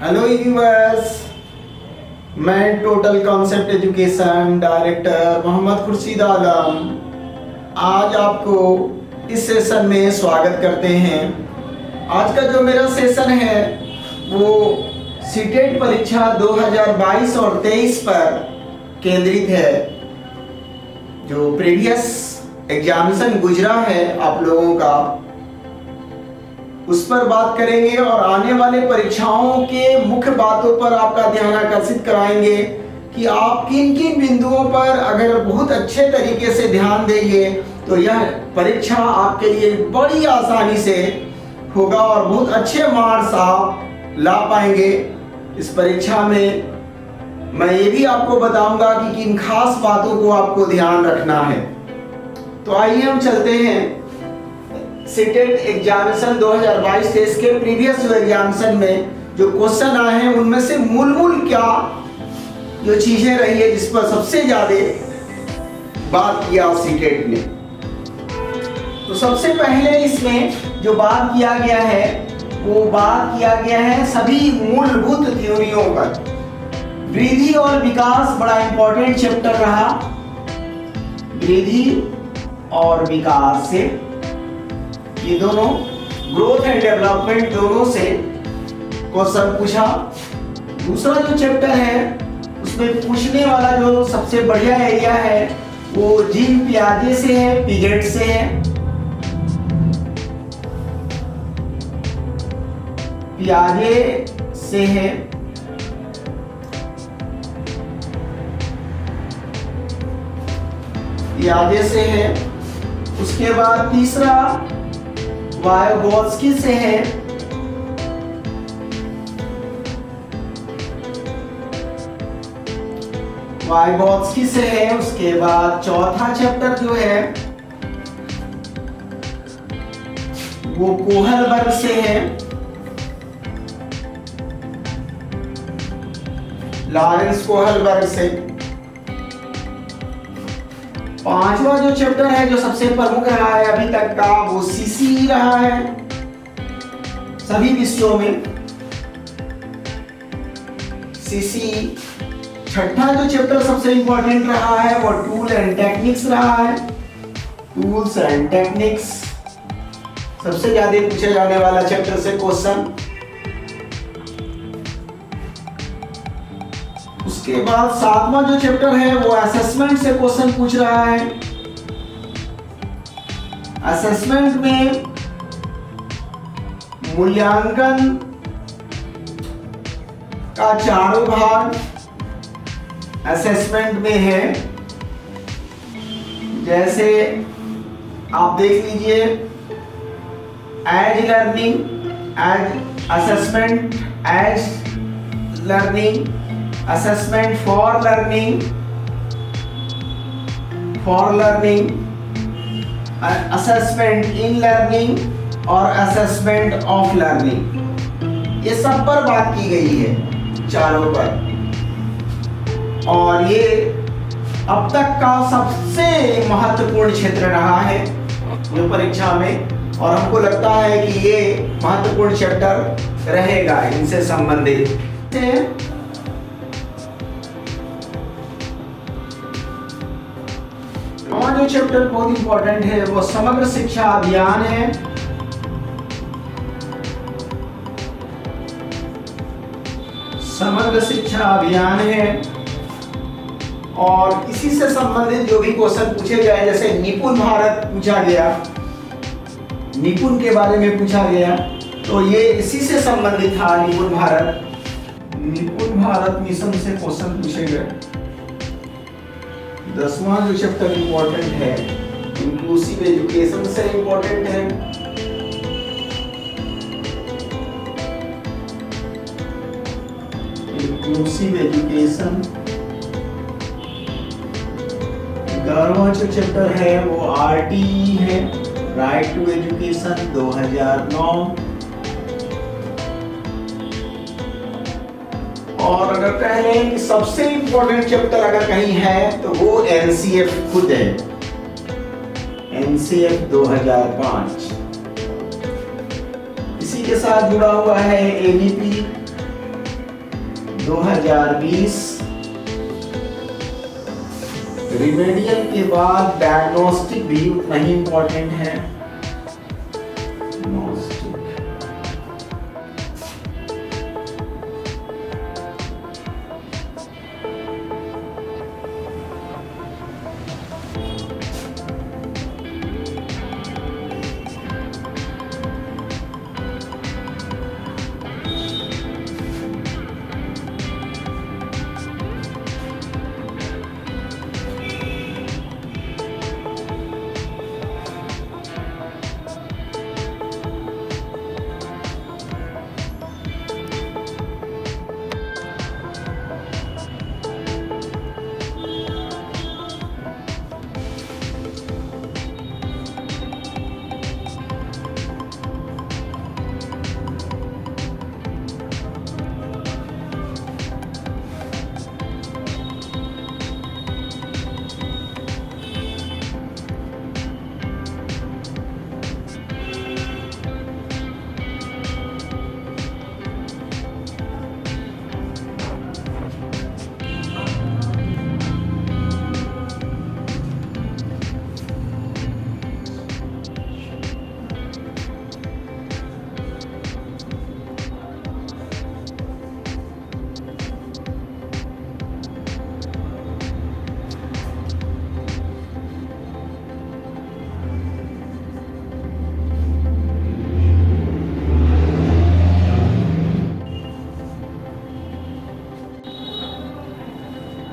Hello viewers, मैं Total Concept Education director Mohammad Khurshid Alam आज आपको इस सेशन में स्वागत करते हैं। आज का जो मेरा सेशन है वो सीटेट परीक्षा 2022 और 23 पर केंद्रित है। जो प्रीवियस एग्जामिनेशन गुजरा है आप लोगों का, उस पर बात करेंगे और आने वाले परीक्षाओं के मुख्य बातों पर आपका ध्यान आकर्षित कराएंगे कि आप किन किन बिंदुओं पर अगर बहुत अच्छे तरीके से ध्यान देंगे तो यह परीक्षा आपके लिए बड़ी आसानी से होगा और बहुत अच्छे मार्क्स आप ला पाएंगे। इस परीक्षा में मैं ये भी आपको बताऊंगा कि किन खास बातों को आपको ध्यान रखना है। तो आइए हम चलते हैं सीटेट एग्जामिनेशन 2022 थे। इसके प्रीवियस जो एग्जामिनेशन में जो क्वेश्चन आए हैं उनमें से मूल क्या जो चीजें रही है जिस पर सबसे ज्यादा बात किया सीटेट ने। तो सबसे पहले इसमें जो बात किया गया है वो बात किया गया है सभी मूलभूत थ्योरियों पर। वृद्धि और विकास बड़ा इंपॉर्टेंट चैप्टर रहा। वृद्धि और विकास से ये दोनों ग्रोथ एंड डेवलपमेंट दोनों से क्वेश्चन पूछा। दूसरा जो चैप्टर है उसमें पूछने वाला जो सबसे बढ़िया एरिया है वो जीन पियाजे से है, पिगेट से है। पियाजे से है। पियाजे से है। उसके बाद तीसरा वाइगोत्स्की से है। वाइगोत्स्की से है। उसके बाद चौथा चैप्टर जो है वो कोहलबर्ग से है, लॉरेंस कोहलबर्ग से। पांचवा जो चैप्टर है जो सबसे प्रमुख रहा है अभी तक का वो सीसी रहा है सभी विषयों में, सीसी। छठा जो चैप्टर सबसे इंपॉर्टेंट रहा है वो टूल एंड टेक्निक्स रहा है। टूल्स एंड टेक्निक्स सबसे ज्यादा पूछे जाने वाला चैप्टर से क्वेश्चन। उसके बाद सातवां जो चैप्टर है वो असेसमेंट से क्वेश्चन पूछ रहा है। असेसमेंट में मूल्यांकन का चारों भाग असेसमेंट में है। जैसे आप देख लीजिए, as learning, as assessment, as learning, assessment for learning, assessment in learning और assessment of learning, ये सब पर बात की गई है चारों पर। और ये अब तक का सबसे महत्वपूर्ण क्षेत्र रहा है जो परीक्षा में, और हमको लगता है कि ये महत्वपूर्ण चैप्टर रहेगा इनसे संबंधित। और जो चैप्टर बहुत इंपॉर्टेंट है वो समग्र शिक्षा अभियान है। समग्र शिक्षा अभियान है और इसी से संबंधित जो भी क्वेश्चन पूछे गए, जैसे निपुण भारत पूछा गया, निपुण के बारे में पूछा गया, तो ये इसी से संबंधित था। निपुण भारत मिशन से क्वेश्चन पूछे गए। 10वां जो चैप्टर इंपॉर्टेंट है इंक्लूसिव एजुकेशन से इंपॉर्टेंट है। Inclusive education. 11वां जो चैप्टर है वो आरटीई है, राइट टू एजुकेशन 2009। और अगर कह रहे हैं कि सबसे इंपॉर्टेंट चैप्टर अगर कहीं है तो वो एनसीएफ खुद है, एनसीएफ 2005। इसी के साथ जुड़ा हुआ है एबीपी 2020 रिमेडियल के बाद डायग्नोस्टिक भी उतना ही इंपॉर्टेंट है।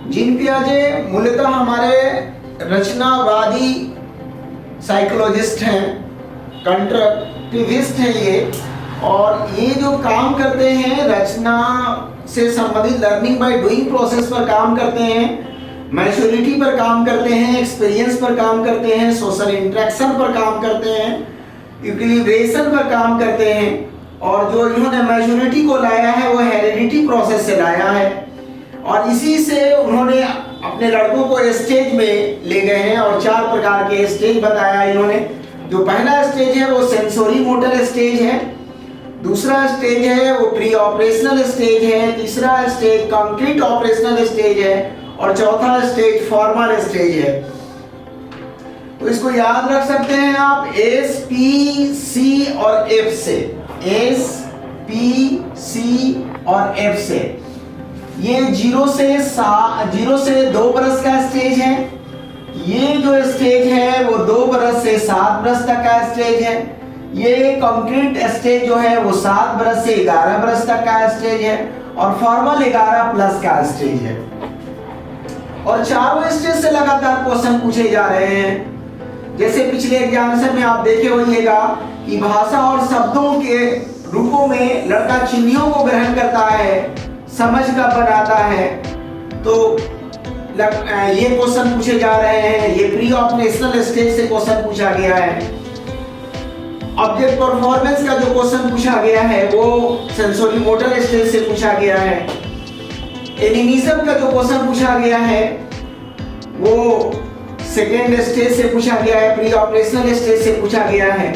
जीन पियाजे मूलतः हमारे रचनावादी साइकोलॉजिस्ट हैं, कंस्ट्रक्टिविस्ट हैं ये, और ये जो काम करते हैं रचना से संबंधित लर्निंग बाय डूइंग प्रोसेस पर काम करते हैं, मैच्योरिटी पर काम करते हैं, एक्सपीरियंस पर काम करते हैं, सोशल इंटरेक्शन पर काम करते हैं, इक्विलिब्रेशन पर काम करते हैं, और जो इन्होंने मैच्योरिटी को लाया है वो हेरेडिटी प्रोसेस से लाया है, और इसी से उन्होंने अपने लड़कों को स्टेज में ले गए हैं और 4 प्रकार के स्टेज बताया इन्होंने। जो पहला स्टेज है वो सेंसोरी मोटर स्टेज है, दूसरा स्टेज है वो प्री ऑपरेशनल स्टेज है, तीसरा स्टेज कंक्रीट ऑपरेशनल स्टेज है, और चौथा स्टेज फॉर्मल स्टेज है। तो इसको याद रख सकते हैं आप एस, पी, सी और एफ से, एस, पी, सी और एफ से। ये 0 से 2 बरस का स्टेज है, ये जो स्टेज है वो 2 बरस से 7 बरस तक का स्टेज है, ये कंक्रीट स्टेज जो है वो 7 बरस से 11 बरस तक का स्टेज है, और फॉर्मल 11 प्लस का स्टेज है। और चारों स्टेज से लगातार क्वेश्चन पूछे जा रहे हैं। जैसे पिछले एग्जामिनेशन में आप देखे होइएगा कि भाषा और शब्दों के रूपों में लड़का चिन्हों को ग्रहण करता है, समझ का बनाता है, तो ये क्वेश्चन पूछे जा रहे हैं। ये प्री ऑपरेशनल स्टेज से क्वेश्चन पूछा गया है। ऑब्जेक्ट परफॉर्मेंस का जो क्वेश्चन पूछा गया है वो सेंसोरी मोटर स्टेज से पूछा गया है। एनिमिज्म का जो क्वेश्चन पूछा गया है वो सेकेंड स्टेज से पूछा गया है, प्री ऑपरेशनल स्टेज से पूछा गया है।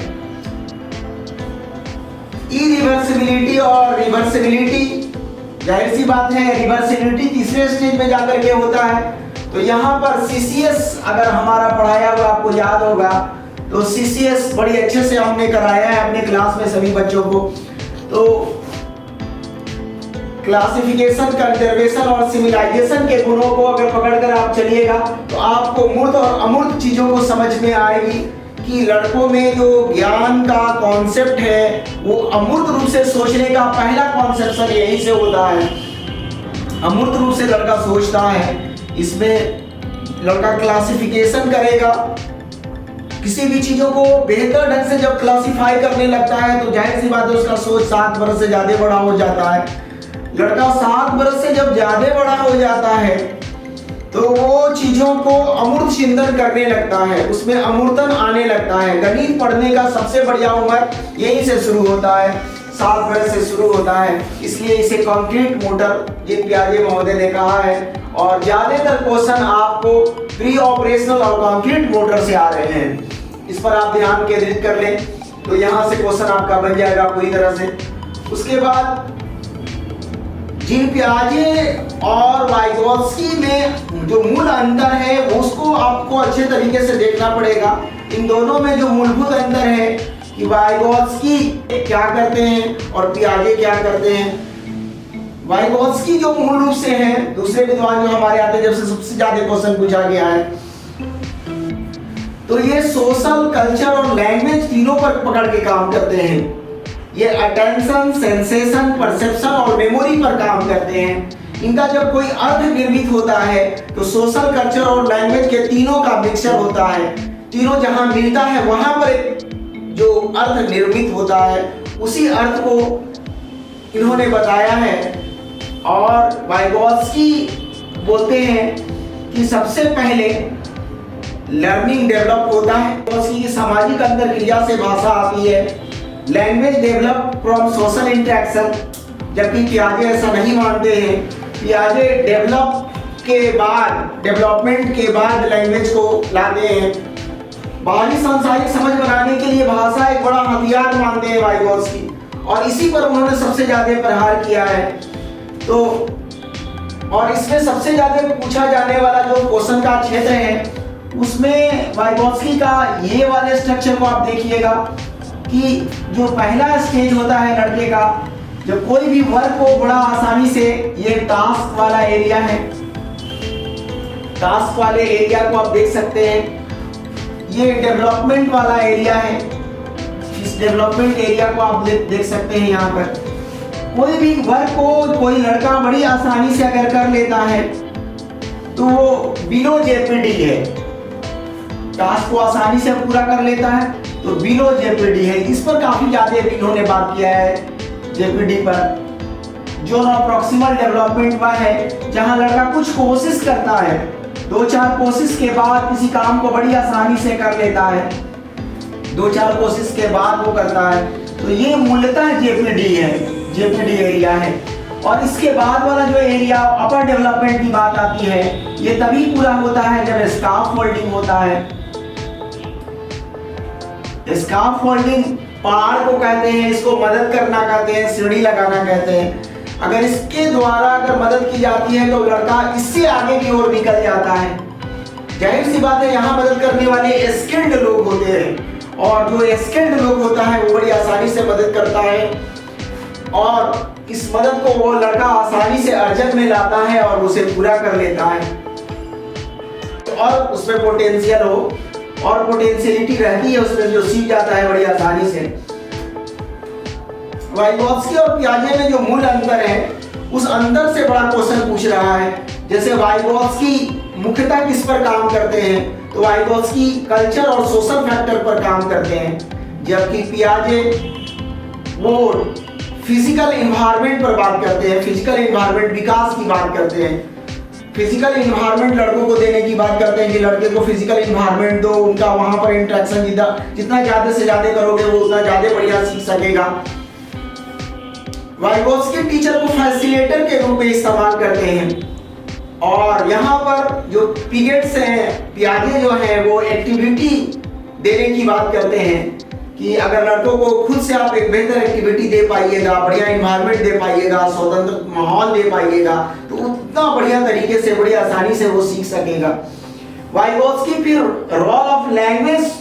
इरिवर्सिबिलिटी और रिवर्सिबिलिटी, जाहिर सी बात है रिवर्सिबिलिटी तीसरे स्टेज में जाकर के होता है। तो यहाँ पर सीसीएस अगर हमारा पढ़ाया हुआ आपको याद होगा, तो सीसीएस बड़ी अच्छे से हमने कराया है अपने क्लास में सभी बच्चों को। तो क्लासिफिकेशन, कंजर्वेशन और सिविलाइजेशन के गुणों को अगर पकड़कर आप चलिएगा तो आपको मूर्त और अमूर्त चीजों को समझ में आएगी कि लड़कों में जो ज्ञान का कॉन्सेप्ट है वो अमूर्त रूप से सोचने का पहला कॉन्सेप्शन यही से होता है। अमूर्त रूप से लड़का सोचता है, इसमें लड़का क्लासिफिकेशन करेगा। किसी भी चीजों को बेहतर ढंग से जब क्लासिफाई करने लगता है तो जाहिर सी बात है उसका सोच 7 बरस से ज्यादा बड़ा हो जाता है। लड़का 7 बरस से जब ज्यादा बड़ा हो जाता है तो वो चीजों को अमूर्त चिंतन करने लगता है, उसमें अमूर्तन आने लगता है। गणित पढ़ने का सबसे बढ़िया उम्र यहीं से शुरू होता है, 7 बरस से शुरू होता है। इसलिए इसे कंक्रीट मोटर जीन पियाजे महोदय ने कहा है। और ज्यादातर क्वेश्चन आपको प्री ऑपरेशनल और कंक्रीट मोटर से आ रहे हैं, इस पर आप ध्यान केंद्रित कर लें तो यहाँ से क्वेश्चन आपका बन जाएगा पूरी तरह से। उसके बाद जीन पियाजे और वाइगोत्स्की में जो मूल अंतर है उसको आपको अच्छे तरीके से देखना पड़ेगा। इन दोनों में जो मूलभूत अंतर है कि वाइगोत्स्की क्या करते हैं और पियाजे क्या करते हैं। वाइगोत्स्की जो मूल रूप से है, दूसरे विद्वान जो हमारे आते हैं जब से सबसे ज्यादा क्वेश्चन पूछा गया है, तो ये सोशल, कल्चर और लैंग्वेज तीनों पर पकड़ के काम करते हैं। ये अटेंशन, सेंसेशन, परसेप्शन और मेमोरी पर काम करते हैं। इनका जब कोई अर्थ निर्मित होता है तो सोशल, कल्चर और लैंग्वेज के तीनों का मिक्सचर होता है। तीनों जहां मिलता है वहां पर एक जो अर्थ निर्मित होता है, उसी अर्थ को इन्होंने बताया है। और वाइगोत्स्की बोलते हैं कि सबसे पहले लर्निंग डेवलप होता है, उसकी सामाजिक अंतरक्रिया से भाषा आती है। Language develop from social interaction, जबकि पियाजे ऐसा नहीं मानते हैं। पियाजे डेवलपमेंट के बाद लैंग्वेज को लाते हैं। बाहरी सांसारिक समझ बनाने के लिए भाषा एक बड़ा हथियार मानते हैं वाइगोत्स्की, और इसी पर उन्होंने सबसे ज्यादा प्रहार किया है। तो और इसमें सबसे ज्यादा पूछा जाने वाला जो क्वेश्चन का क्षेत्र है उसमें वाइगोत्स्की का ये वाले स्ट्रक्चर को आप देखिएगा कि जो पहला स्टेज होता है लड़के का, जब कोई भी वर्क को बड़ा आसानी से, ये टास्क वाला एरिया है, टास्क वाले एरिया को आप देख सकते हैं। ये डेवलपमेंट वाला एरिया है, इस डेवलपमेंट एरिया को आप देख सकते हैं। यहाँ पर कोई भी वर्क को कोई लड़का बड़ी आसानी से अगर कर लेता है तो वो बिलो जेपीडी है। टास्क को आसानी से पूरा कर लेता है तो बिलो जेपीडी है। इस पर काफी ज्यादा इन्होंने बात किया है जेपीडी पर। जो प्रॉक्सिमल डेवलपमेंट वह है जहां लड़का कुछ कोशिश करता है, 2-4 कोशिश के बाद किसी काम को बड़ी आसानी से कर लेता है, 2-4 कोशिश के बाद वो करता है, तो ये मूलतः जेपीडी है, जेपीडी एरिया है। और इसके बाद वाला जो एरिया अपर डेवलपमेंट की बात आती है, ये तभी पूरा होता है जब स्काफ फोल्डिंग होता है। स्काफ फोल्डिंग पहाड़ को कहते हैं, इसको मदद करना कहते हैं, सीढ़ी लगाना कहते हैं। अगर इसके द्वारा अगर मदद की जाती है तो लड़का इससे आगे की ओर निकल जाता है। जाहिर सी बात है यहाँ मदद करने वाले स्किल्ड लोग होते हैं, और जो स्किल्ड लोग होता है वो बड़ी आसानी से मदद करता है, और इस मदद को वो लड़का आसानी से अर्जन में लाता है और उसे पूरा कर लेता है। और उसमें पोटेंशियल हो और पोटेंशियलिटी रहती है उसमें, जो सीख जाता है बड़ी आसानी से। वाइगोत्स्की और पियाजे में जो मूल अंतर है उस अंतर से बड़ा क्वेश्चन पूछ रहा है। जैसे वाइगोत्स्की मुख्यतः किस पर काम करते हैं, तो वाइगोत्स्की कल्चर और सोशल फैक्टर पर काम करते हैं, जबकि पियाजे वो फिजिकल इन्वायरमेंट पर बात करते हैं, फिजिकल इन्वायरमेंट विकास की बात करते हैं। फिजिकल इन्वायरमेंट लड़कों को देने की बात करते हैं कि लड़के को फिजिकल इन्वायरमेंट दो, उनका वहां पर इंटरेक्शन जितना ज्यादा से ज्यादा करोगे वो उतना ज्यादा बढ़िया सीख सकेगा। वाइगोत्स्की टीचर को फैसिलिटेटर के रूप में इस्तेमाल करते हैं, और यहाँ पर जो पीरियड्स हैं, पियाजे जो है वो एक्टिविटी देने की बात करते हैं कि अगर लड़कों को खुद से आप एक बेहतर एक्टिविटी दे पाइएगा, बढ़िया इन्वायरमेंट दे पाइएगा, स्वतंत्र माहौल दे पाइएगा, तो उतना बढ़िया तरीके से बड़ी आसानी से वो सीख सकेगा। वाइगोत्स्की फिर रोल ऑफ लैंग्वेज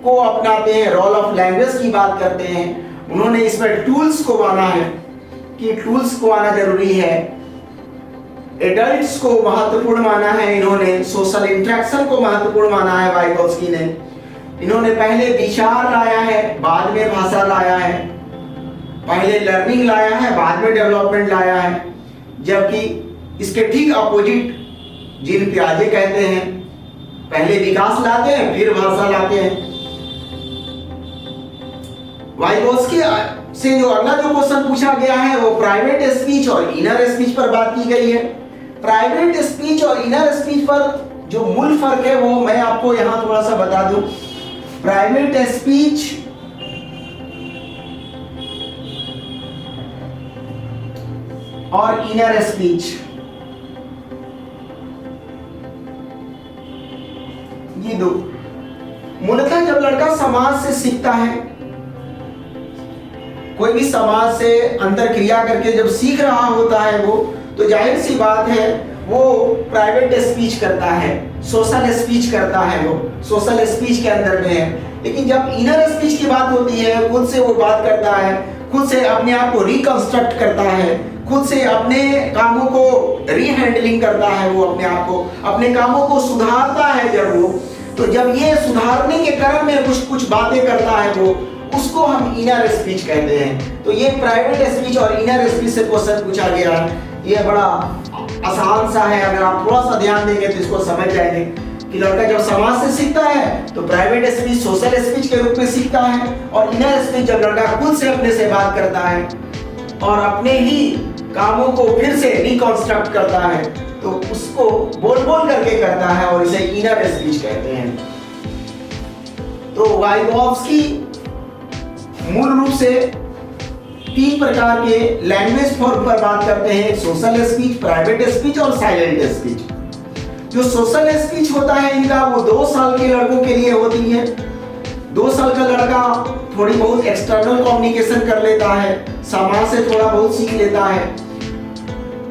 को अपनाते हैं, रोल ऑफ लैंग्वेज की बात करते हैं। उन्होंने इसमें टूल्स को माना है कि टूल्स को आना जरूरी है। एडल्ट्स को महत्वपूर्ण माना है इन्होंने, सोशल इंटरेक्शन को महत्वपूर्ण माना है वाइगोत्स्की ने। इन्होंने पहले विचार लाया है, बाद में भाषा लाया है, पहले लर्निंग लाया है, बाद में डेवलपमेंट लाया है, जबकि इसके ठीक अपोजिट जीन पियाजे कहते हैं पहले विकास लाते हैं फिर भाषा लाते हैं। वाइगोत्स्की से जो अगला जो क्वेश्चन पूछा गया है वो प्राइवेट स्पीच और इनर स्पीच पर बात की गई है। प्राइवेट स्पीच और इनर स्पीच पर जो मूल फर्क है वो मैं आपको यहाँ थोड़ा सा बता दूं। प्राइवेट स्पीच और इनर स्पीच, ये दो मूलतः जब लड़का समाज से सीखता है कोई भी समाज से अंतर क्रिया करके जब सीख रहा होता है वो, तो जाहिर सी बात है वो प्राइवेट स्पीच करता है, सोशल स्पीच करता है, वो सोशल स्पीच के अंदर में है। लेकिन जब इनर स्पीच की बात होती है, खुद से वो बात करता है, खुद से अपने आप को रिकंस्ट्रक्ट करता है, खुद से अपने कामों को रीहैंडलिंग करता है, वो अपने आप को, अपने कामों को सुधारता है जब वो, तो जब ये सुधारने के क्रम में कुछ कुछ बातें करता है वो, उसको हम इनर स्पीच कहते हैं। तो ये प्राइवेट स्पीच और इनर स्पीच से क्वेश्चन पूछा गया है। ये बड़ा आसान सा है, अगर आप थोड़ा सा ध्यान देंगे तो इसको समझ जाएंगे कि लड़का जब समाज से सीखता है तो प्राइवेट स्पीच सोशल स्पीच के रूप में सीखता है, और इनर स्पीच जब लड़का खुद से अपने से बात करता है और अपने ही कामों को फिर से रिकंस्ट्रक्ट करता है, तो उसको बोल बोल करके करता है और इसे इनर स्पीच कहते हैं। तो वाइगोव्स्की मूल रूप से 3 प्रकार के लैंग्वेज फॉर्म पर बात करते हैं, सोशल स्पीच, प्राइवेट स्पीच और साइलेंट स्पीच। जो सोशल स्पीच होता है इनका, वो 2 साल के लड़कों के लिए होती है। 2 साल का लड़का थोड़ी बहुत एक्सटर्नल कम्युनिकेशन कर लेता है, समाज से थोड़ा बहुत सीख लेता है।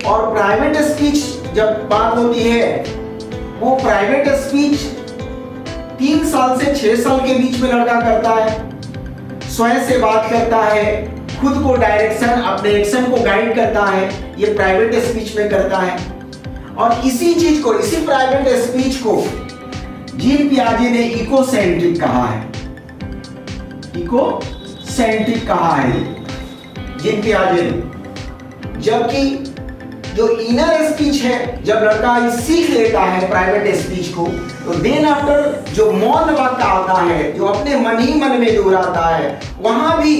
और प्राइवेट स्पीच जब बात होती है, वो प्राइवेट स्पीच 3 साल से 6 साल के बीच में लड़का करता है, स्वयं से बात करता है, खुद को डायरेक्शन, अपने एक्शन को गाइड करता है, ये प्राइवेट स्पीच में करता है। और इसी चीज को, इसी प्राइवेट स्पीच को जीन पियाजे ने इकोसेंट्रिक कहा है, इकोसेंट्रिक कहा है जीन पियाजे ने। जबकि जो इनर स्पीच है, जब लड़का सीख लेता है प्राइवेट स्पीच को, तो देन आफ्टर जो मौन वाक्य आता है, जो अपने मन ही मन में दोहराता है, वहां भी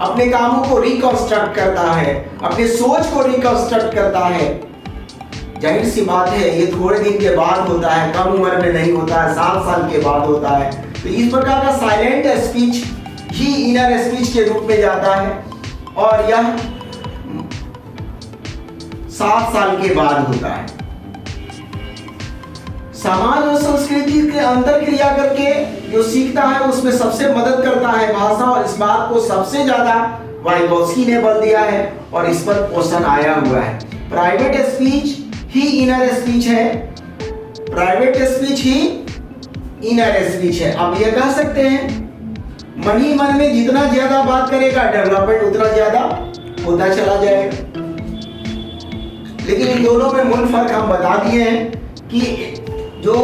अपने कामों को रिकंस्ट्रक्ट करता है, अपने सोच को रिकंस्ट्रक्ट करता है। जाहिर सी बात है ये थोड़े दिन के बाद होता है, कम उम्र में नहीं होता है, 7 साल के बाद होता है। तो इस प्रकार का साइलेंट स्पीच ही इनर स्पीच के रूप में जाता है, और यह 7 साल के बाद होता है। समाज और संस्कृति के अंतर क्रिया करके जो सीखता है उसमें सबसे मदद करता है भाषा, और इस बात को सबसे ज्यादा वाइगोव्स्की ने बल दिया है और इस पर क्वेश्चन आया हुआ है। प्राइवेट स्पीच ही इनर स्पीच है, प्राइवेट स्पीच ही इनर स्पीच है। अब ये कह सकते हैं मन ही मन में जितना ज्यादा बात करेगा डेवलपमेंट उतना ज्यादा होता चला जाएगा। लेकिन इन दोनों में मूल फर्क हम बता दिए हैं कि जो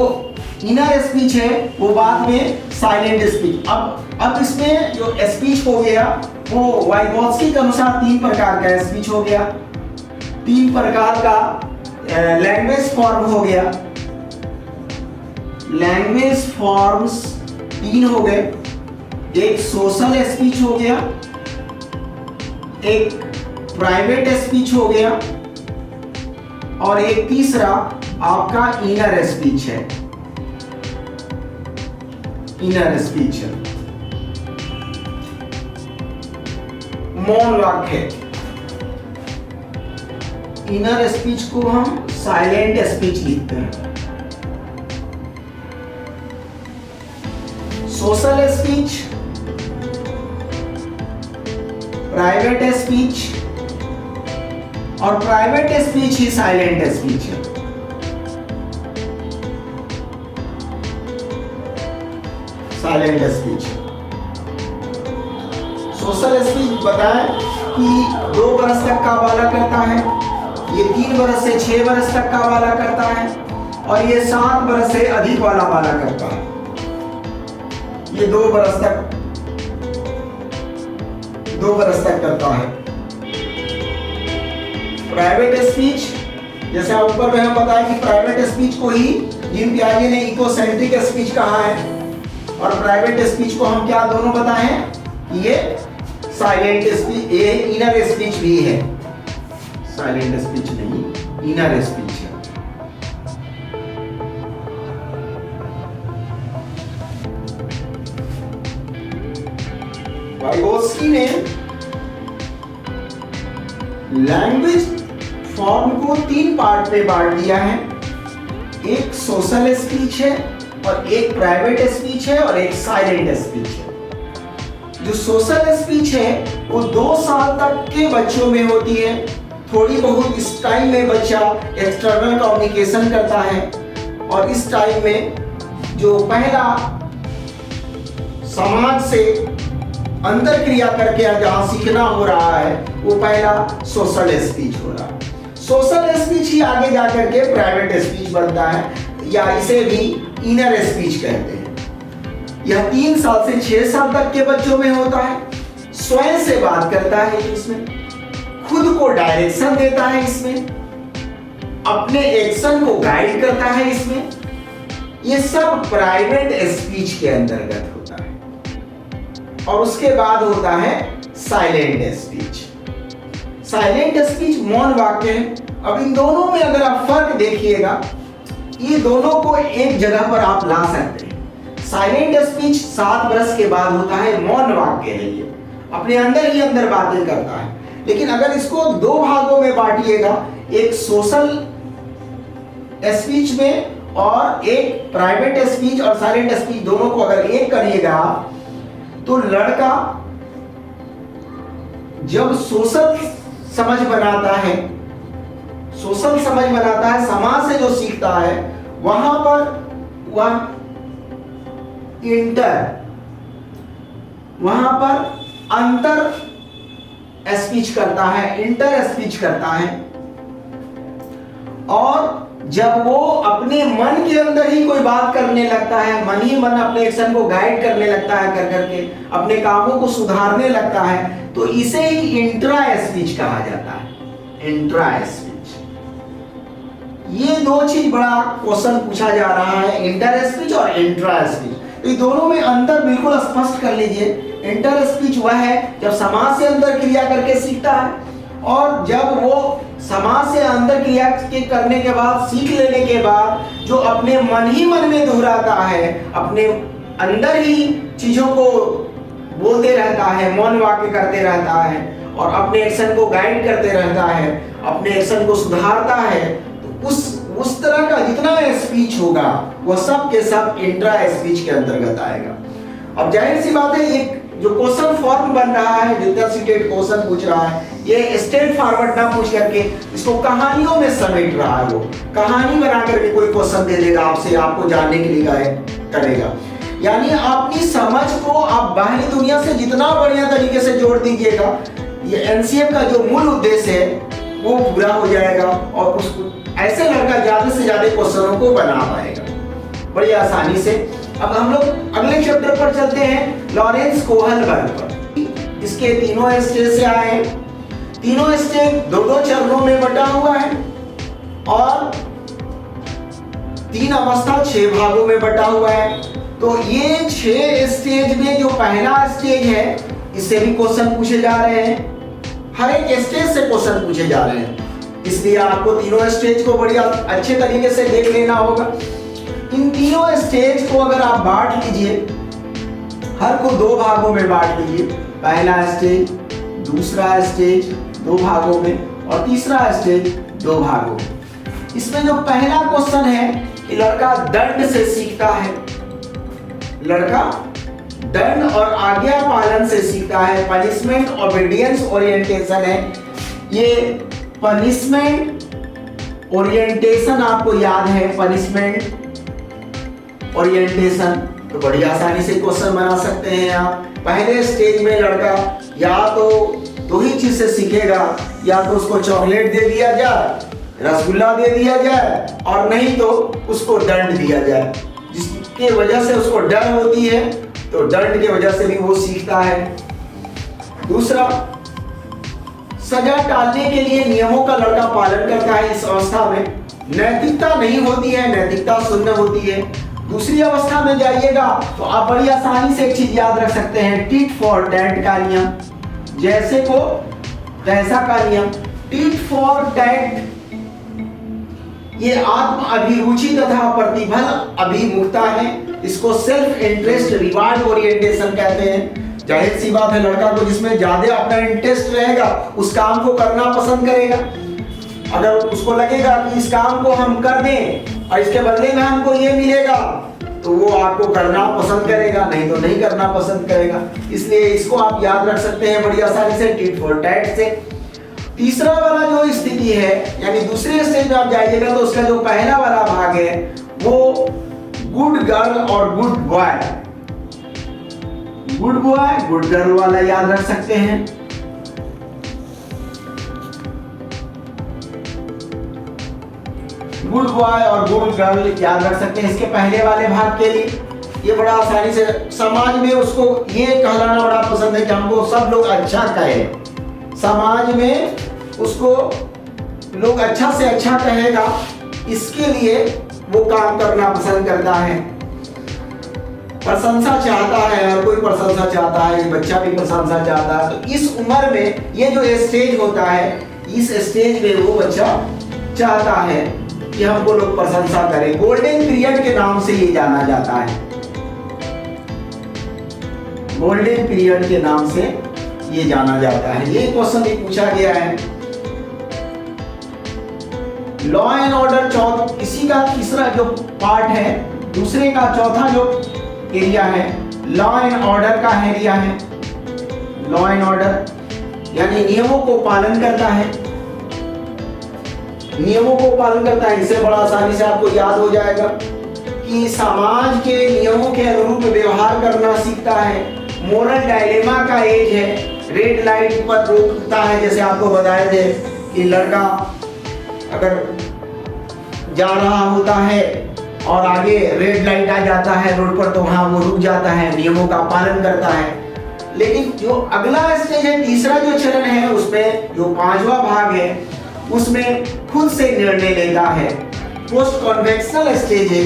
इनर स्पीच है वो बाद में साइलेंट स्पीच। अब इसमें जो स्पीच हो गया वो वाइगोव्स्की के अनुसार 3 प्रकार का स्पीच हो गया, 3 प्रकार का लैंग्वेज फॉर्म हो गया। लैंग्वेज फॉर्म्स 3 हो गए, एक सोशल स्पीच हो गया, एक प्राइवेट स्पीच हो गया, और एक तीसरा आपका इनर स्पीच है। इनर स्पीच है मौन वाक्य। इनर स्पीच को हम साइलेंट स्पीच लिखते हैं। सोशल स्पीच, प्राइवेट स्पीच, और प्राइवेट स्पीच ही साइलेंट स्पीच है। Silent speech. सोशल स्पीच बताएं कि 2 वर्ष तक का वाला करता है, ये 3 वर्ष से 6 वर्ष तक का वाला करता है, और ये 7 वर्ष से अधिक वाला करता है। ये 2 वर्ष तक करता है। प्राइवेट स्पीच, जैसे ऊपर में हम बताया कि प्राइवेट स्पीच को ही जीन पियाजे ने इकोसेंट्रिक स्पीच कहा है, और प्राइवेट स्पीच को हम क्या दोनों बताए हैं कि ये साइलेंट स्पीच, ये इनर स्पीच भी है। साइलेंट स्पीच नहीं, इनर स्पीच है। वाइगोव्स्की ने लैंग्वेज फॉर्म को 3 पार्ट में बांट दिया है, एक सोशल स्पीच है, और एक प्राइवेट स्पीच है, और एक साइलेंट स्पीच है। जो सोशल स्पीच है वो 2 साल तक के बच्चों में होती है। थोड़ी बहुत इस टाइम में बच्चा एक्सटर्नल कम्युनिकेशन करता है, और इस टाइम में जो पहला समाज से अंतर क्रिया करके जहाँ सीखना हो रहा है वो पहला सोशल स्पीच हो रहा है। सोशल स्पीच ही आगे जाकर के प्राइवेट स्पीच बनता है, या इसे भी इनर स्पीच कहते हैं। यह 3 साल से 6 साल तक के बच्चों में होता है। स्वयं से बात करता है इसमें, खुद को डायरेक्शन देता है इसमें, अपने एक्शन को गाइड करता है इसमें। ये सब प्राइवेट स्पीच के अंतर्गत होता है। और उसके बाद होता है साइलेंट स्पीच। साइलेंट स्पीच मौन वाक्य है। अब इन दोनों में अगर आप फर्क देखिएगा, ये दोनों को एक जगह पर आप ला सकते हैं। साइलेंट स्पीच 7 वर्ष के बाद होता है, मौन वाक्य है, ये अपने अंदर ही अंदर बातें करता है। लेकिन अगर इसको 2 भागों में बांटिएगा, एक सोशल स्पीच में और एक प्राइवेट स्पीच और साइलेंट स्पीच, दोनों को अगर एक करिएगा तो लड़का जब सोशल समझ बनाता है, समाज से जो सीखता है, वहां पर वह अंतर स्पीच करता है, इंटर स्पीच करता है। और जब वो अपने मन के अंदर ही कोई बात करने लगता है, मन ही मन अपने एक्शन को गाइड करने लगता है, कर करके अपने कामों को सुधारने लगता है, तो इसे ही इंट्रा स्पीच कहा जाता है। इंट्रा स्पीच, ये 2 चीज बड़ा क्वेश्चन पूछा जा रहा है, इंटर स्पीच और इंट्रा स्पीच। तो दोनों में अंतर बिल्कुल स्पष्ट कर लीजिए। इंटर स्पीच वह है जब समाज से अंतर क्रिया करके सीखता है, और जब वो समाज से अंतर क्रिया के करने के बाद, सीख लेने के बाद, जो अपने मन ही मन में दोहराता है, अपने अंदर ही चीजों को बोलते रहता है, मौन वाक्य करते रहता है, और अपने एक्शन को गाइड करते रहता है, अपने एक्शन को सुधारता है, तो उस तरह का जितना स्पीच होगा वह सब के सब इंट्रा स्पीच के अंतर्गत आएगा। अब जाहिर सी बात है, एक जो क्वेश्चन फॉर्म बन रहा है, जो इंटरसीटेट क्वेश्चन पूछ रहा है, ये स्ट्रेट फॉरवर्ड ना पूछ करके इसको कहानियों में समेट रहा है। वो कहानी बना करके कोई क्वेश्चन दे देगा आपसे, आपको जानने के लिए करेगा। यानी अपनी समझ को आप बाहरी दुनिया से जितना बढ़िया तरीके से जोड़ दीजिएगा, ये एनसीएफ का जो मूल उद्देश्य है वो पूरा हो जाएगा, और उसको ऐसे लड़का ज्यादा से ज्यादा क्वेश्चनों को बना पाएगा बड़ी आसानी से। अब हम लोग अगले चैप्टर पर चलते हैं, लॉरेंस कोहलबर्ग पर। इसके 3 स्टेज से आए, 3 स्टेज 2-2 चरणों में बटा हुआ है, और 3 अवस्था 6 भागों में बटा हुआ है। तो ये 6 स्टेज में जो पहला स्टेज है, इससे भी क्वेश्चन पूछे जा रहे हैं, हर एक स्टेज से क्वेश्चन पूछे जा रहे हैं, इसलिए आपको 3 स्टेज को बड़ी अच्छे तरीके से देख लेना होगा। इन 3 स्टेज को अगर आप बांट लीजिए, हर को 2 भागों में बांट लीजिए, पहला स्टेज, दूसरा स्टेज 2 भागों में, और तीसरा स्टेज 2 भागों में। इसमें जो पहला क्वेश्चन है कि लड़का दंड से सीखता है, लड़का दंड और आज्ञा पालन से सीखता है, पनिशमेंट ओबीडियंस ओरिएंटेशन है। ये पनिशमेंट ओरिएंटेशन आपको याद है, पनिशमेंट ओरिएंटेशन, तो बड़ी आसानी से क्वेश्चन बना सकते हैं आप। पहले स्टेज में लड़का या तो 2 ही चीज से सीखेगा, या तो उसको चॉकलेट दे दिया जाए, रसगुल्ला दे दिया जाए, और नहीं तो उसको दंड दिया जाए, जिसके वजह से उसको डर होती है, तो दंड की वजह से भी वो सीखता है। दूसरा, सजा टालने के लिए नियमों का लड़का पालन करता है। इस अवस्था में नैतिकता नहीं होती है, नैतिकता शून्य होती है। दूसरी अवस्था में जाइएगा तो आप बड़ी आसानी से एक चीज याद रख सकते हैं, टिट फॉर टैट का नियम, जैसे को तैसा का नियम। टिट फॉर टैट ये आत्म अभिरुचि तथा प्रतिफल अभिमुखता है, इसको सेल्फ इंटरेस्ट रिवार्ड ओरिएंटेशन कहते हैं। जाहिर सी बात है, लड़का को जिसमें ज्यादा अपना इंटरेस्ट रहेगा उस काम को करना पसंद करेगा। अगर उसको लगेगा कि इस काम को हम कर दें और इसके बदले में हमको ये मिलेगा, तो वो आपको करना पसंद करेगा, नहीं तो नहीं करना पसंद करेगा। इसलिए इसको आप याद रख सकते हैं बड़ी आसानी से, टिट फॉर टैट से। तीसरा वाला जो स्थिति है, यानी दूसरे स्टेज में आप जाइएगा तो उसका जो पहला वाला भाग है वो गुड गर्ल और good boy, good boy good girl वाला याद रख सकते हैं। गुड बॉय और गुड गर्ल याद रख सकते हैं इसके पहले वाले भाग के लिए। ये बड़ा आसानी से समाज में उसको ये कहलाना बड़ा पसंद है कि हमको सब लोग अच्छा कहे, समाज में उसको लोग अच्छा से अच्छा कहेगा, इसके लिए वो काम करना पसंद करता है, प्रशंसा चाहता है। हर कोई प्रशंसा चाहता है, बच्चा भी प्रशंसा चाहता है। तो इस उम्र में ये जो स्टेज होता है, इस स्टेज में वो बच्चा चाहता है कि हमको लोग प्रशंसा करें। गोल्डन पीरियड के नाम से ये जाना जाता है, गोल्डन पीरियड के नाम से ये जाना जाता है। ये क्वेश्चन भी पूछा गया है। लॉ एंड ऑर्डर इसी का तीसरा जो पार्ट है, दूसरे का चौथा जो एरिया है लॉ एंड ऑर्डर का एरिया है। लॉ एंड ऑर्डर यानी नियमों को पालन करता है, नियमों को पालन करता है। इससे बड़ा आसानी से आपको याद हो जाएगा कि समाज के नियमों के अनुरूप व्यवहार करना सीखता है। मोरल डायलेमा का एज है, रेड लाइट पर रोकता है। जैसे आपको बताए थे कि लड़का अगर जा रहा होता है और आगे रेड लाइट आ जाता है रोड पर, तो वहां वो रुक जाता है, नियमों का पालन करता है। लेकिन जो अगला स्टेज है, तीसरा जो चरण है, उसमें जो पांचवा भाग है उसमें खुद से निर्णय लेता है। पोस्ट कॉन्वेक्शनल स्टेज है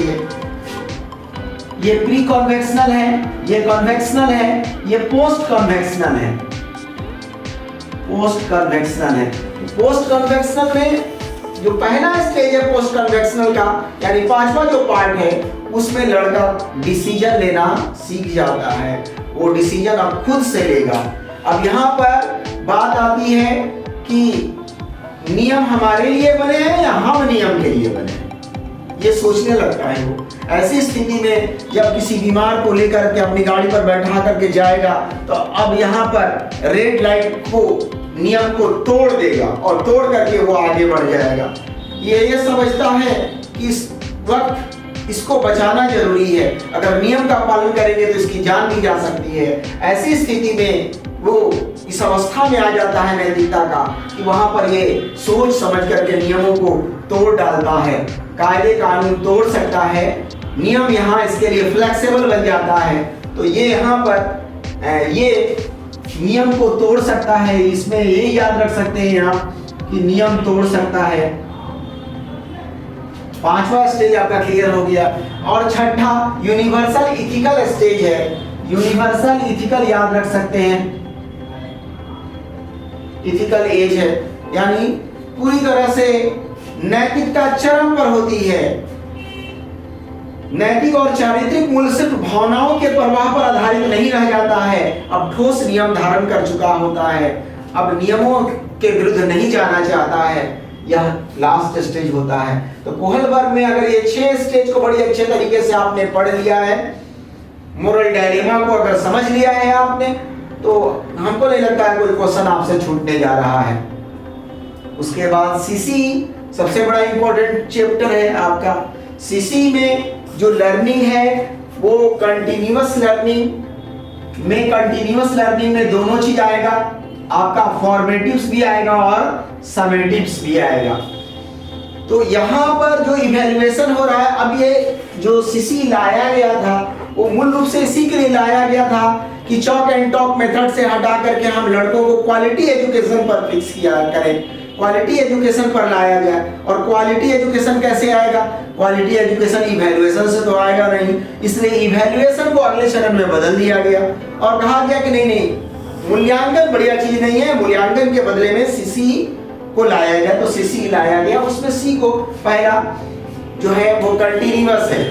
ये प्री कॉन्वेक्शनल है, ये कॉन्वेक्शनल है, ये पोस्ट कॉन्वेक्शनल है। पोस्ट कॉन्वेक्शनल है, पोस्ट कॉन्वेक्शनल में जो पहला स्टेज है पोस्ट कन्वेक्शनल का, यानी पांचवा जो पार्ट है, उसमें लड़का डिसीजन लेना सीख जाता है। वो डिसीजन अब खुद से लेगा। अब यहाँ पर बात आती है कि नियम हमारे लिए बने हैं या हम नियम के लिए बने हैं, ये सोचने लगता है वो। ऐसी स्थिति में जब किसी बीमार को लेकर के अपनी गाड़ी पर बैठा करके जाएगा, तो अब यहाँ पर रेड लाइट को, नियम को तोड़ देगा और तोड़ करके वो आगे बढ़ जाएगा। ये समझता है कि इस वक्त इसको बचाना जरूरी है, अगर नियम का पालन करेंगे तो इसकी जान भी जा सकती है। ऐसी स्थिति में वो इस अवस्था में आ जाता है नैतिकता का कि वहां पर ये सोच समझ करके नियमों को तोड़ डालता है, कायदे कानून तोड़ सकता है, नियम यहाँ इसके लिए फ्लेक्सिबल बन जाता है। तो ये यहाँ पर ये नियम को तोड़ सकता है। इसमें ये याद रख सकते हैं आप कि नियम तोड़ सकता है। पांचवा स्टेज आपका क्लियर हो गया। और छठा यूनिवर्सल इथिकल स्टेज है। यूनिवर्सल इथिकल याद रख सकते हैं, इथिकल एज है, यानी पूरी तरह से नैतिकता चरम पर होती है। नैतिक और चारित्रिक मूल्य सिर्फ भावनाओं के प्रवाह पर आधारित नहीं रह जाता है, अब ठोस नियम धारण कर चुका होता है, अब नियमों के विरुद्ध नहीं जाना चाहता है। यह लास्ट स्टेज होता है। तो कोहलबर्ग में अगर ये 6 स्टेज को बड़ी अच्छे तरीके से आपने पढ़ लिया है, मोरल डायलेमा को अगर समझ लिया है आपने, तो हमको नहीं लगता है कोई क्वेश्चन आपसे छूटने जा रहा है। उसके बाद सीसी सबसे बड़ा इंपॉर्टेंट चैप्टर है आपका। सीसी में जो लर्निंग है वो कंटिन्यूअस लर्निंग में दोनों चीज आएगा, आपका फॉर्मेटिव्स भी आएगा और समेटिव्स भी आएगा। तो यहाँ पर जो इवैल्यूएशन हो रहा है, अब ये जो सीसी लाया गया था वो मूल रूप से इसी के लिए लाया गया था कि चॉक एंड टॉक मेथड से हटा करके हम लड़कों को क्वालिटी एजुकेशन पर फिक्स किया करें, क्वालिटी एजुकेशन पर लाया गया। और क्वालिटी एजुकेशन कैसे आएगा? क्वालिटी एजुकेशन इवैल्यूएशन से तो आएगा नहीं, इसलिए इवैल्यूएशन को अगले चरण में बदल दिया गया और कहा गया कि नहीं, मूल्यांकन बढ़िया चीज नहीं है, मूल्यांकन के बदले में सीसी को लाया गया। तो सीसी लाया गया, उसमें सी को पहला जो है वो कंटिन्यूअस है।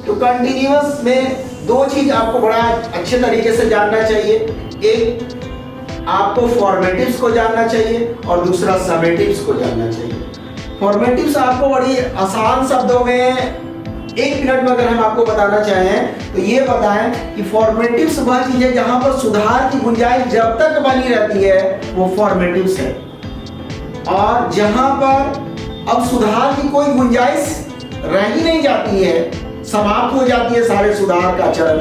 तो कंटिन्यूअस में दो चीज आपको बड़ा अच्छे तरीके से जानना चाहिए, एक आपको फॉर्मेटिव्स को जानना चाहिए और दूसरा समेटिव्स को जानना चाहिए। फॉर्मेटिव्स आपको बड़ी आसान शब्दों में एक मिनट में अगर हम आपको बताना चाहें तो ये बताएं कि फॉर्मेटिव्स वह चीज है जहां पर सुधार की गुंजाइश जब तक बनी रहती है वो फॉर्मेटिव्स है, और जहां पर अब सुधार की कोई गुंजाइश रह ही नहीं जाती है, समाप्त हो जाती है सारे सुधार का चरण,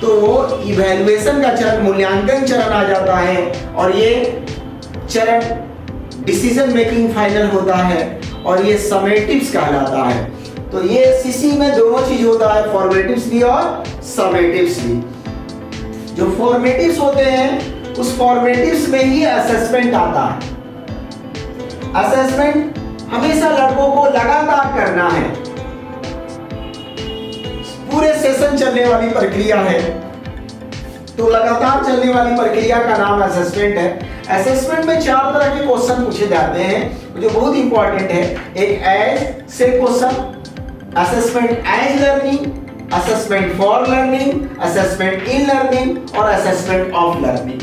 तो वो इवैल्यूएशन का चरण, मूल्यांकन चरण आ जाता है, और ये चरण डिसीजन मेकिंग फाइनल होता है, और ये समेटिव्स कहलाता है। तो ये सीसी में दोनों चीज होता है, फॉर्मेटिव्स भी और समेटिव्स भी। जो फॉर्मेटिव्स होते हैं उस फॉर्मेटिव्स में ही असेसमेंट आता है। असेसमेंट हमेशा लड़कों को लगातार करना है, पूरे सेशन चलने वाली प्रक्रिया है, तो लगातार चलने वाली प्रक्रिया का नाम असेसमेंट है। असेसमेंट में 4 तरह के क्वेश्चन पूछे जाते हैं जो बहुत इंपॉर्टेंट है। एक एज से question, assessment as learning, assessment for learning, assessment in learning और असेसमेंट ऑफ लर्निंग।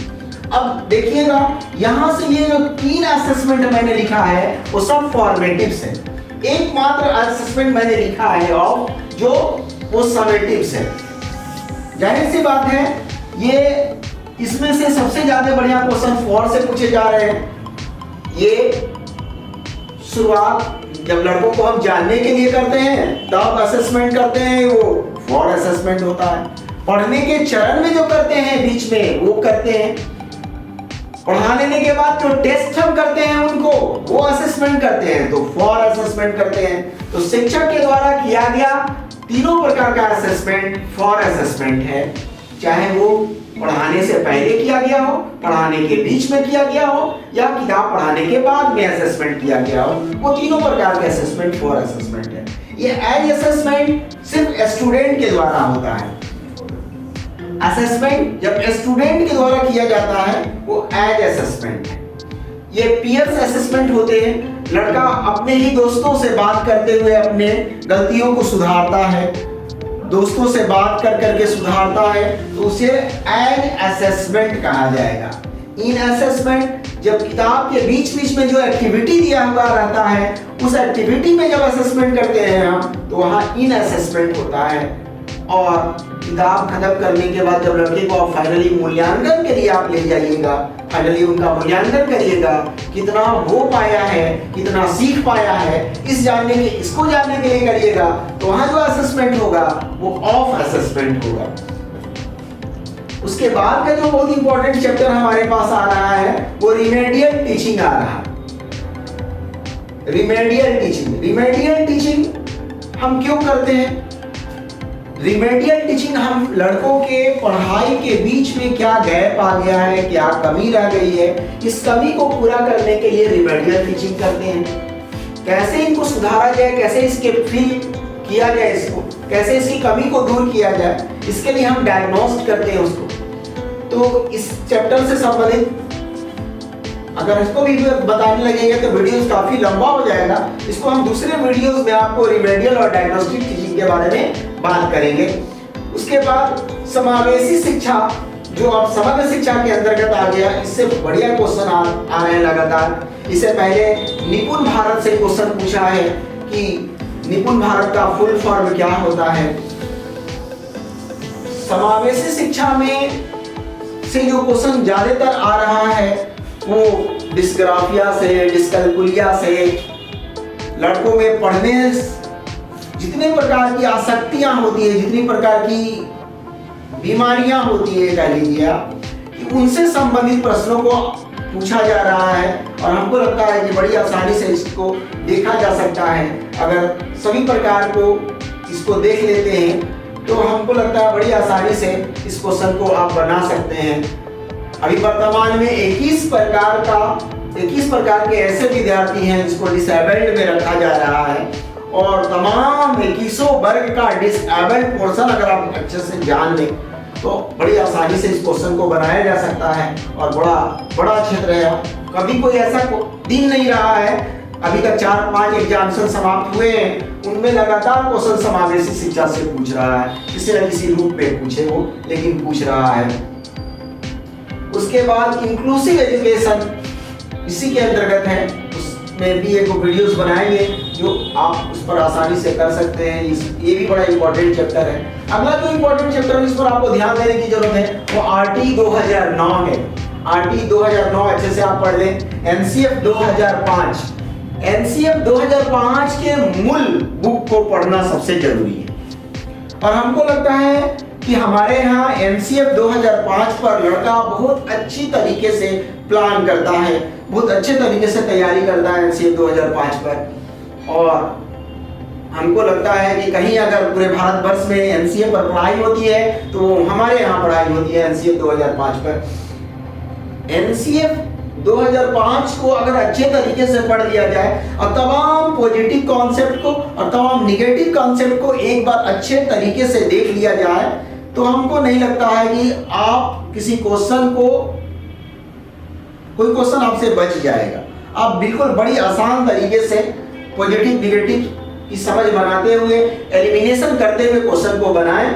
अब देखिएगा यहां से ये जो 3 असेसमेंट मैंने लिखा है वो सब फॉर्मेटिव्स है, एकमात्र असेसमेंट मैंने लिखा है ऑफ जो वो समेटिव्स है। जाहिर सी बात है ये इसमें से सबसे ज्यादा बढ़िया क्वेश्चन फॉर से पूछे जा रहे हैं। ये शुरुआत जब लड़कों को हम जानने के लिए करते हैं तब असेसमेंट करते हैं, वो फॉर असेसमेंट होता है। पढ़ने के चरण में जो करते हैं बीच में वो करते हैं, पढ़ा लेने के बाद जो टेस्ट हम करते हैं उनको वो असेसमेंट करते हैं, तो फॉर असेसमेंट करते हैं। तो शिक्षक के द्वारा किया गया तीनों प्रकार का असेसमेंट फॉर असेसमेंट है, चाहे वो पढ़ाने से पहले किया गया हो, पढ़ाने के बीच में किया गया हो, या किताब पढ़ाने के बाद में असेसमेंट किया गया हो, वो तीनों प्रकार के असेसमेंट फॉर असेसमेंट है। ये एज असेसमेंट सिर्फ स्टूडेंट के द्वारा होता है। असेसमेंट जब स्टूडेंट के द्वारा किया जाता है वो एज असेसमेंट है। ये पीयर्स असेसमेंट होते हैं, लड़का अपने ही दोस्तों से बात करते हुए अपने गलतियों को सुधारता है, दोस्तों से बात कर करके सुधारता है, तो उसे एज असेसमेंट कहा जाएगा। इन असेसमेंट जब किताब के बीच बीच में जो एक्टिविटी दिया हुआ रहता है उस एक्टिविटी में जब असेसमेंट करते हैं हम तो वहाँ इन असेसमेंट होता है। और किताब खत्म करने के बाद जब लड़के को आप फाइनली मूल्यांकन के लिए आप ले जाइएगा, फाइनली उनका मूल्यांकन करिएगा, कितना हो पाया है, कितना सीख पाया है, इसको जानने के लिए करिएगा, तो वहां जो असेसमेंट होगा वो ऑफ असेसमेंट होगा। उसके बाद का जो बहुत इंपॉर्टेंट चैप्टर हमारे पास आ रहा है वो रिमेडियल टीचिंग आ रहा है। रिमेडियल टीचिंग हम क्यों करते हैं? रिमेडियल टीचिंग हम लड़कों के पढ़ाई के बीच में क्या गैप आ गया है, क्या कमी रह गई है, इस कमी को पूरा करने के लिए रिमेडियल टीचिंग करते हैं। कैसे इनको सुधारा जाए, कैसे इसके फिल किया जाए, इसको कैसे इसकी कमी को दूर किया जाए, इसके लिए हम डायग्नोस्ट करते हैं उसको। तो इस चैप्टर से संबंधित अगर इसको भी बताने लगेंगे तो वीडियोस काफी लंबा हो जाएगा। इसको हम दूसरे वीडियोस में आपको रिमेडियल और डायग्नोस्टिक टीचिंग के बारे में बात करेंगे। उसके बाद समावेशी शिक्षा जो अब समग्र शिक्षा के अंतर्गत आ गया, इससे बढ़िया क्वेश्चन आ रहे हैं लगातार। इससे पहले निपुण भारत से क्वेश्चन पूछा है कि निपुण भारत का फुल फॉर्म क्या होता है। समावेशी शिक्षा में से जो क्वेश्चन ज्यादातर आ रहा है वो डिस्ग्राफिया से, डिस्कैलकुलिया से, लड़कों में पढ़ने जितने प्रकार की आसक्तियां होती है, जितनी प्रकार की बीमारियां होती है कह लीजिए आप, उनसे संबंधित प्रश्नों को पूछा जा रहा है। और हमको लगता है कि बड़ी आसानी से इसको देखा जा सकता है। अगर सभी प्रकार को इसको देख लेते हैं तो हमको लगता है बड़ी आसानी से इस क्वेश्चन को आप बना सकते हैं। अभी वर्तमान में 21 प्रकार के ऐसे विद्यार्थी हैं जिसको डिसेबल्ड में रखा जा रहा है, और तमाम 21 वर्ग का डिसेबल्ड पोर्शन अगर आप अच्छे से जान लें तो बड़ी आसानी से इस क्वेश्चन को बनाया जा सकता है। और बड़ा क्षेत्र है, कभी कोई ऐसा दिन नहीं रहा है, अभी तक 4-5 एग्जामिनेशन समाप्त हुए हैं, उनमें लगातार क्वेश्चन समावेशी शिक्षा से पूछ रहा है, किसी न किसी रूप में पूछे वो, लेकिन पूछ रहा है। उसके बाद इंक्लूसिव एजुकेशन इसी के अंतर्गत है, उसमें भी एक वीडियोस बनाएंगे जो आप उस पर आसानी से कर सकते हैं। ये भी बड़ा इंपॉर्टेंट चैप्टर है। अगला जो इंपॉर्टेंट चैप्टर है इस पर आपको ध्यान देने की जरूरत है वो आरटी 2009 है। आरटी 2009 अच्छे से आप पढ़ लें। एनसीएफ 2005, एनसीएफ 2005 के मूल बुक को पढ़ना सबसे जरूरी है। और हमको लगता है कि हमारे यहाँ एनसीएफ 2005 पर लड़का बहुत अच्छी तरीके से प्लान करता है, बहुत अच्छे तरीके से तैयारी करता है एनसीएफ 2005 पर। और हमको लगता है कि कहीं अगर पूरे भारतवर्ष में एनसीएफ पर पढ़ाई होती है तो हमारे यहाँ पढ़ाई होती है एनसीएफ 2005 पर। एनसीएफ 2005 को अगर अच्छे तरीके से पढ़ लिया जाए और तमाम पॉजिटिव कॉन्सेप्ट को और तमाम निगेटिव कॉन्सेप्ट को एक बार अच्छे तरीके से देख लिया जाए तो हमको नहीं लगता है कि आप किसी क्वेश्चन को, कोई क्वेश्चन आपसे बच जाएगा। आप बिल्कुल बड़ी आसान तरीके से पॉजिटिव निगेटिव की समझ बनाते हुए, एलिमिनेशन करते हुए क्वेश्चन को बनाएं,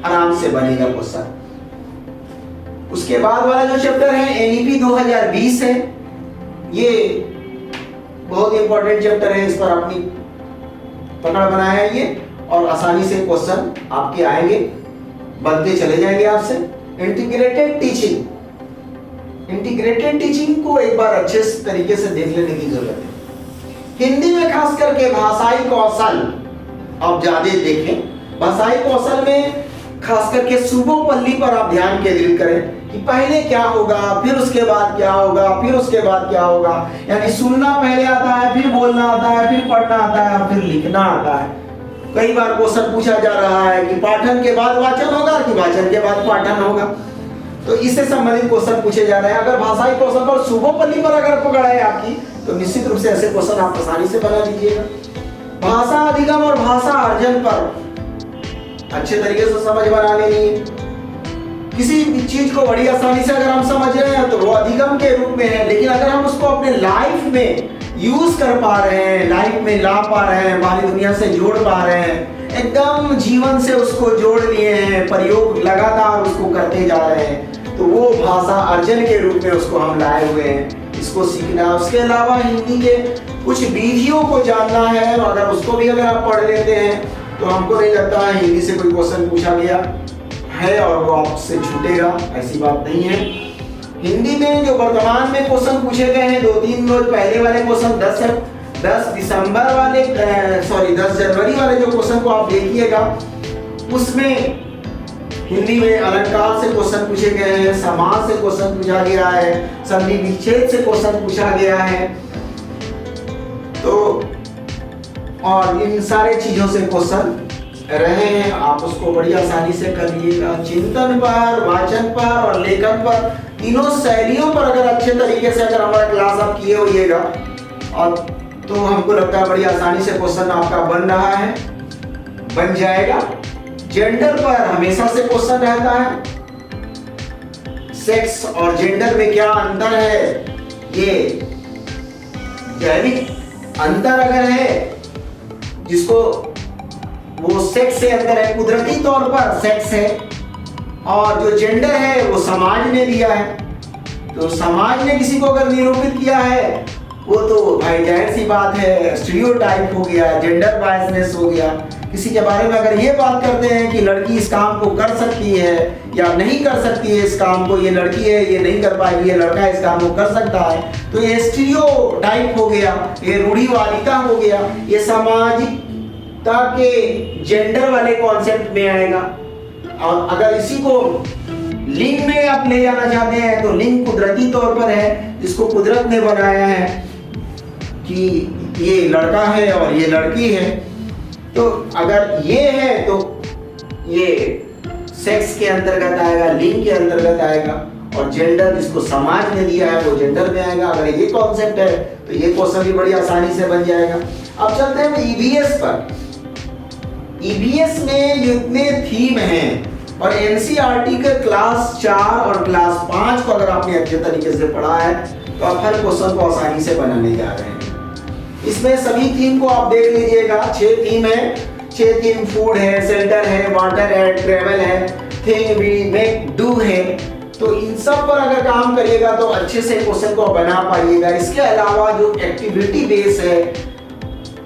आराम से बनेगा क्वेश्चन। उसके बाद वाला जो चैप्टर है एनईपी 2020 है, ये बहुत इंपॉर्टेंट चैप्टर है। इस पर अपनी पकड़ बनाया है ये, और आसानी से क्वेश्चन आपके आएंगे, बनते चले जाएंगे आपसे। इंटीग्रेटेड टीचिंग, इंटीग्रेटेड टीचिंग को एक बार अच्छे तरीके से देख लेने की जरूरत है। हिंदी में खास करके भाषाई कौशल आप ज्यादा देखें। भाषाई कौशल में खास करके सुबोपल्ली पर आप ध्यान केंद्रित करें कि पहले क्या होगा, फिर उसके बाद क्या होगा, फिर उसके बाद क्या होगा। यानी सुनना पहले आता है, फिर बोलना आता है, फिर पढ़ना आता है, फिर लिखना आता है। कई बार क्वेश्चन पूछा जा रहा है कि पाठन के बाद वाचन होगा कि वाचन के बाद पाठन होगा, तो इससे संबंधित क्वेश्चन पूछे जा रहे हैं। अगर भाषाई कौशल पर सुबोपल्ली पर अगर पकड़ है आपकी तो निश्चित रूप से ऐसे क्वेश्चन आप आसानी से बना लीजिएगा। भाषा अधिगम और भाषा अर्जन पर अच्छे तरीके से समझ बना लेनी है। किसी भी चीज को बड़ी आसानी से अगर हम समझ रहे हैं तो वो अधिगम के रूप में है, लेकिन अगर हम उसको अपने लाइफ में यूज कर पा रहे हैं, लाइफ में ला पा रहे हैं, बाहरी दुनिया से जोड़ पा रहे हैं, एकदम जीवन से उसको जोड़ लिए हैं, प्रयोग लगातार उसको करते जा रहे हैं, तो वो भाषा अर्जन के रूप में उसको हम लाए हुए हैं। इसको सीखना। उसके अलावा हिंदी के कुछ विधियों को जानना है, अगर उसको भी अगर आप पढ़ लेते हैं तो हमको नहीं लगता है हिंदी से कोई क्वेश्चन पूछा गया है और वो आपसे छूटेगा, ऐसी बात नहीं है। हिंदी में जो वर्तमान में क्वेश्चन पूछे गए हैं 2-3 रोज पहले वाले क्वेश्चन 10 दिसंबर वाले 10 जनवरी वाले जो क्वेश्चन को आप देखिएगा, उसमें हिंदी में अलंकार से क्वेश्चन पूछे गए हैं, समास से क्वेश्चन पूछा गया है, संधि विच्छेद से क्वेश्चन पूछा गया है, तो और इन सारे चीजों से क्वेश्चन रहे हैं। आप उसको बड़ी आसानी से कर लीजिएगा। चिंतन पर, वाचन पर और लेखन पर, तीनों शैलियों पर अगर अच्छे तरीके से अगर हमारा क्लास आप किए होइएगा और तो हमको लगता है बड़ी आसानी से क्वेश्चन आपका बन रहा है, बन जाएगा। जेंडर पर हमेशा से क्वेश्चन रहता है। सेक्स और जेंडर में क्या अंतर है, ये जैविक अंतर अगर है जिसको वो सेक्स से अंतर है, कुदरती तौर पर सेक्स है, और जो जेंडर है वो समाज ने दिया है। तो समाज ने किसी को अगर निरूपित किया है वो तो भाई जाहिर सी बात है स्टीरियोटाइप हो गया, जेंडर बायसनेस हो गया। किसी के बारे में अगर ये बात करते हैं कि लड़की इस काम को कर सकती है या नहीं कर सकती है, इस काम को ये लड़की है ये नहीं कर पाएगी, ये लड़का इस काम को कर सकता है, तो ये स्टीरियोटाइप हो गया, ये रूढ़िवादिता हो गया, ये सामाजिकता के जेंडर वाले कॉन्सेप्ट में आएगा। और अगर इसी को लिंग में आप ले जाना चाहते हैं तो लिंग कुदरती तौर पर है, जिसको कुदरत ने बनाया है कि ये लड़का है और ये लड़की है। तो अगर ये है तो ये सेक्स के अंतर्गत आएगा, लिंग के अंतर्गत आएगा, और जेंडर जिसको समाज ने दिया है वो जेंडर में आएगा। अगर ये कॉन्सेप्ट है तो ये क्वेश्चन भी बड़ी आसानी से बन जाएगा। अब चलते हैं ईवीएस पर। ईवीएस में जितने थीम हैं और एनसीईआरटी के क्लास 4 और क्लास 5 को अगर आपने अच्छे तरीके से पढ़ा है तो आप हर क्वेश्चन को आसानी से बनाने जा रहे हैं। इसमें सभी थीम को आप देख लीजिएगा। 6 थीम है, 6 थीम फूड है, शेल्टर है, वाटर है, ट्रेवल है, थिंग वी मेक डू है। तो इन सब पर अगर काम करिएगा तो अच्छे से क्वेश्चन को बना पाइएगा। इसके अलावा जो एक्टिविटी बेस है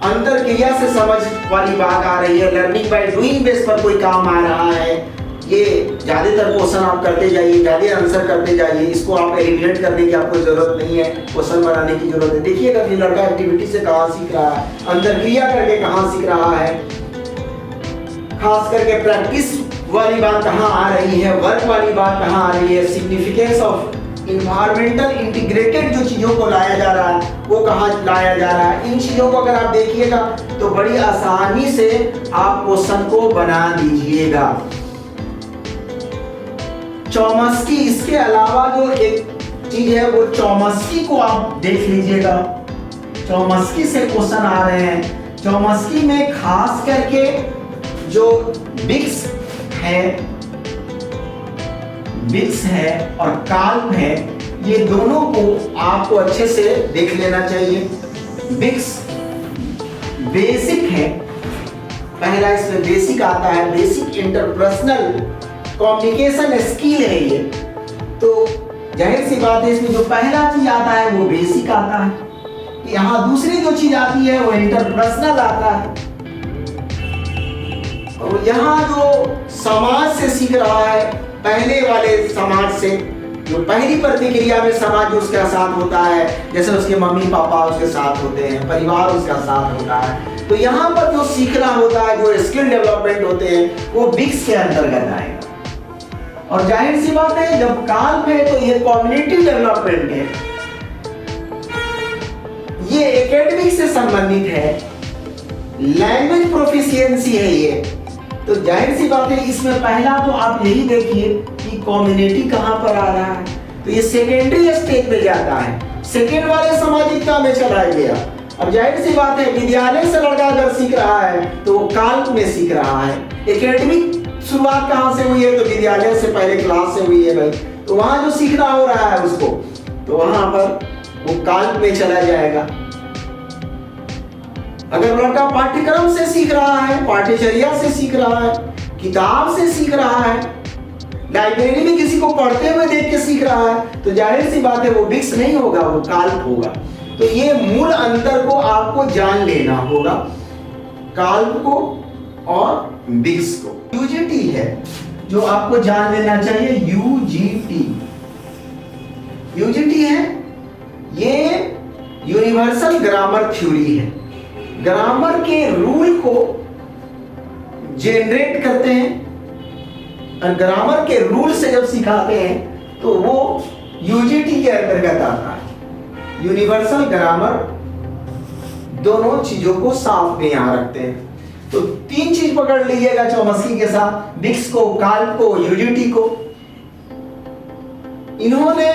अंतर क्रिया से समझ वाली बात आ रही है, लर्निंग बाय डूइंग बेस पर कोई काम आ रहा है। ये ज्यादातर क्वेश्चन आप करते जाइए, ज्यादा आंसर करते जाइए, इसको आप एलिमिनेट करने की आपको जरूरत नहीं है, क्वेश्चन बनाने की जरूरत है। देखिएगा कि लड़का एक्टिविटी से कहाँ सीख रहा है, अंतर क्रिया करके कहाँ सीख रहा है, खास करके प्रैक्टिस वाली बात कहाँ आ रही है, वर्क वाली बात कहाँ आ रही है, सिग्निफिकेंस ऑफ इन्वायरमेंटल इंटीग्रेटेड जो चीजों को लाया जा रहा है वो कहाँ लाया जा रहा है। इन चीजों को अगर आप देखिएगा तो बड़ी आसानी से आप क्वेश्चन को बना दीजिएगा। चौमस्की, इसके अलावा जो एक चीज है वो चौमस्की को आप देख लीजिएगा। चौमस्की से क्वेश्चन आ रहे हैं। चौमस्की में खास करके जो बिक्स है और काल्प है, ये दोनों को आपको अच्छे से देख लेना चाहिए। बिक्स बेसिक है, पहला इसमें बेसिक आता है, बेसिक इंटरपर्सनल कम्युनिकेशन स्किल है ये। तो जाहिर सी बात है इसमें जो पहला चीज आता है वो बेसिक आता है, यहाँ दूसरी जो चीज आती है वो इंटरपर्सनल आता है। और यहाँ जो समाज से सीख रहा है, पहले वाले समाज से, जो पहली प्रतिक्रिया में समाज उसके साथ होता है, जैसे उसके मम्मी पापा उसके साथ होते हैं, परिवार उसका साथ होता है, तो यहाँ पर जो सीखना होता है, जो स्किल डेवलपमेंट होते हैं वो बिक्स के अंतर्गत आएगा। और जाहिर सी बात है जब काल्प है तो ये कम्युनिटी डेवलपमेंट है, ये एकेडमिक से संबंधित है, लैंग्वेज प्रोफिशिएंसी है ये। तो जाहिर सी बात है इसमें पहला तो आप यही देखिए कि कम्युनिटी कहां पर आ रहा है, तो ये सेकेंडरी स्टेज पे जाता है, सेकेंड वाले सामाजिकता में चला गया। अब जाहिर सी बात है विद्यालय से लड़का अगर सीख रहा है तो वो काल्प में सीख रहा है। एकेडमिक शुरुआत कहां से हुई है, तो विद्यालय से पहले क्लास से हुई है भाई, तो वहां जो सीखना हो रहा है उसको, तो वहां पर वो काल्प में चला जाएगा। अगर लड़का पाठ्यक्रम से सीख रहा है, पाठ्यचर्या से सीख रहा है, किताब से सीख रहा है, लाइब्रेरी में किसी को पढ़ते हुए देख के सीख रहा है, तो जाहिर सी बात है वो बिक्स नहीं होगा, वो काल्प होगा। तो ये मूल अंतर को आपको जान लेना होगा, काल्प को और बिक्स को। यूजीटी है जो आपको जान लेना चाहिए, यूजीटी है, ये यूनिवर्सल ग्रामर थ्योरी है। ग्रामर के रूल को जनरेट करते हैं और ग्रामर के रूल से जब सिखाते हैं तो वो यूजीटी के अंतर्गत आता है। यूनिवर्सल ग्रामर दोनों चीजों को साथ में यहां रखते हैं। तो तीन चीज पकड़ लीजिएगा चौमस्की के साथ, बिक्स को, काल्प को, यूजीटी को। इन्होंने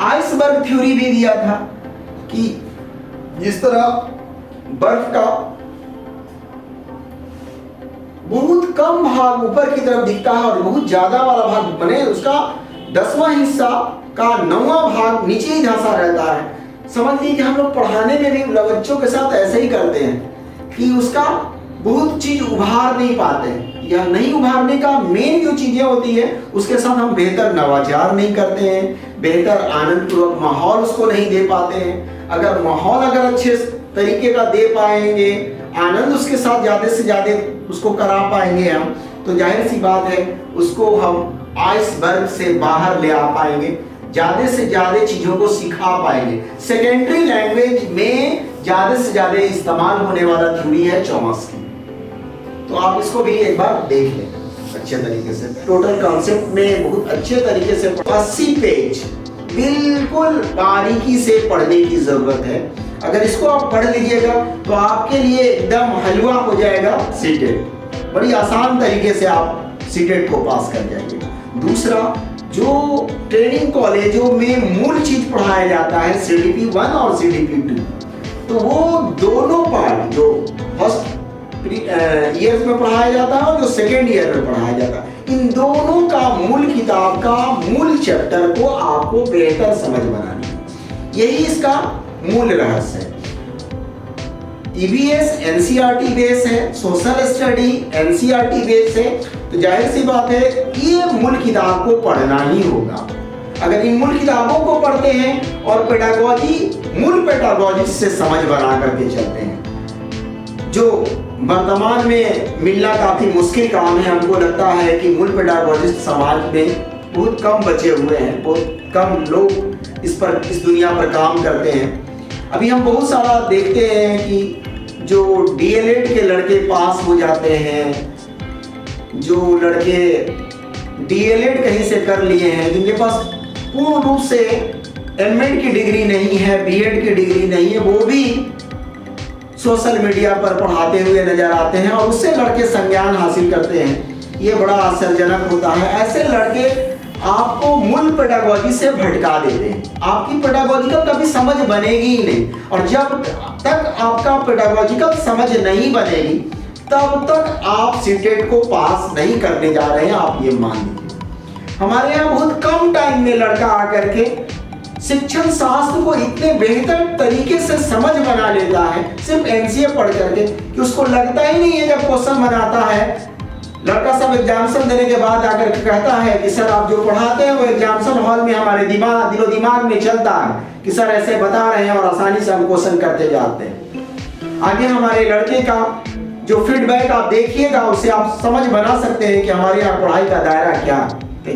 आइसबर्ग थ्योरी भी दिया था कि जिस तरह बर्फ का बहुत कम भाग ऊपर की तरफ दिखता है और बहुत ज्यादा वाला भाग बने उसका 10वां हिस्सा का 9वां भाग नीचे ही धंसा रहता है। समझ लीजिए कि हम लोग पढ़ाने में भी बच्चों के साथ ऐसे ही करते हैं कि उसका बहुत चीज उभार नहीं पाते हैं, या नहीं उभारने का मेन जो चीजें होती है उसके साथ हम बेहतर नवाचार नहीं करते हैं, बेहतर आनंदपूर्वक माहौल उसको नहीं दे पाते हैं। अगर माहौल अगर अच्छे तरीके का दे पाएंगे, आनंद उसके साथ ज्यादा से ज्यादा उसको करा पाएंगे हम, तो जाहिर सी बात है उसको हम आइसबर्ग से बाहर ले आ पाएंगे, ज्यादा से ज्यादा चीजों को सिखा पाएंगे। सेकेंडरी लैंग्वेज में ज्यादा से ज्यादा इस्तेमाल होने वाला थ्योरी है चौमस्की। तो आप इसको भी एक बार देख लें अच्छे तरीके से। टोटल कॉन्सेप्ट में बहुत अच्छे तरीके से 80 पेज बिल्कुल बारीकी से पढ़ने की जरूरत है। अगर इसको आप पढ़ लीजिएगा तो आपके लिए एकदम हलवा हो जाएगा सीटेट। बड़ी आसान तरीके से आप सीटेट को पास कर जाएंगे। दूसरा, जो ट्रेनिंग कॉलेजों में मूल चीज पढ़ाया जाता है CDP 1 और CDP 2, तो वो दोनों पार्ट जो फर्स्ट ईयर में पढ़ाया जाता है और जो सेकेंड ईयर में पढ़ाया जाता है, इन दोनों का मूल किताब का मूल चैप्टर को आपको बेहतर समझ बनानी है। यही इसका मूल रहस्य है। EVS NCERT बेस है, सोशल स्टडी NCERT बेस है, तो जाहिर सी बात है ये मूल किताब को पढ़ना ही होगा। अगर इन मूल किताबों को पढ़ते हैं और पेडागॉजी मूल पेडागॉजी से समझ बना करके चलते हैं जो वर्तमान में मिलना काफ़ी मुश्किल काम है। हमको लगता है कि मूल पेडागोजिस्ट समाज में बहुत कम बचे हुए हैं, बहुत कम लोग इस दुनिया पर काम करते हैं। अभी हम बहुत सारा देखते हैं कि जो डीएलएड के लड़के पास हो जाते हैं, जो लड़के डीएलएड कहीं से कर लिए हैं, जिनके पास पूर्ण रूप से एमएड की डिग्री नहीं है, बीएड की डिग्री नहीं है, वो भी सोशल मीडिया पर पढ़ाते हुए नजर आते हैं और उससे लड़के संज्ञान हासिल करते हैं। ये बड़ा आश्चर्यजनक होता है। ऐसे लड़के आपको मूल पेडागोजी से भटका देते हैं, आपकी पेडागोजिकल कभी समझ बनेगी ही नहीं। और जब तक आपका पेडागोजिकल समझ नहीं बनेगी तब तक आप सीटेट को पास नहीं करने जा रहे हैं, आप ये मान लीजिए। हमारे यहाँ बहुत कम टाइम में लड़का आकर के शिक्षण शास्त्र को इतने बेहतर तरीके से समझ बना लेता है सिर्फ एनसीए पढ़ करके कि उसको लगता ही नहीं है। जब क्वेश्चन बनाता है, लड़का सब एग्जामिनेशन देने के बाद आकर के कहता है कि सर आप जो पढ़ाते हैं वो एग्जामिनेशन हॉल में हमारे दिलो दिमाग में चलता है कि सर ऐसे बता रहे हैं और आसानी से हम क्वेश्चन करते जाते हैं। आगे हमारे लड़के का जो फीडबैक आप देखिएगा, उससे आप समझ बना सकते हैं कि हमारे यहाँ पढ़ाई का दायरा क्या है।